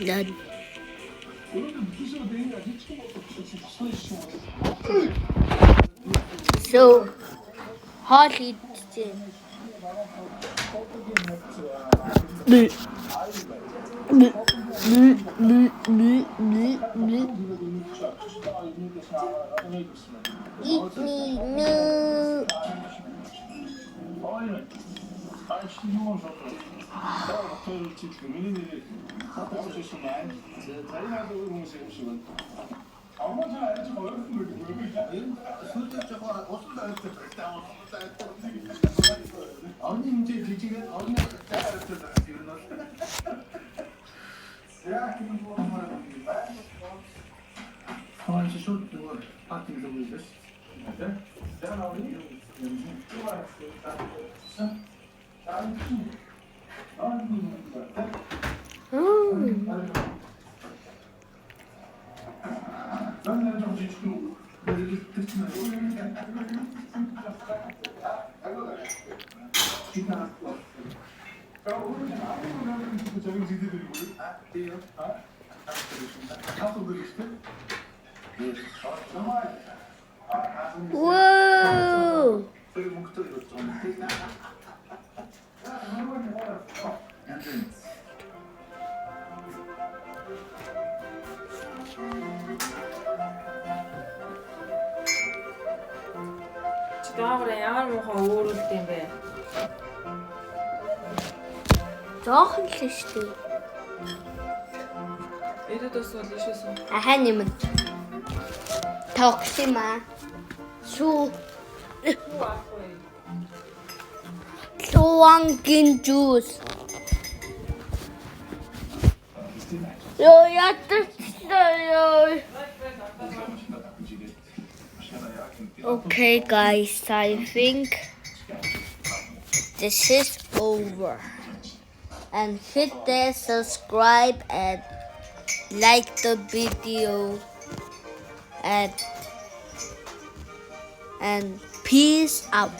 Done. So, hot eat. Eat me, no. Whoa! Даавар ямар муухай өөрөлт юм бэ? Жоохон л шүү дээ. Эрэд бас бол ишээсэн. Ахаа нэмэн. Тогсима. Су. Суангийн жуус. Ёо ятчихсан. Okay guys, I think this is over. And hit the subscribe and like the video and peace out.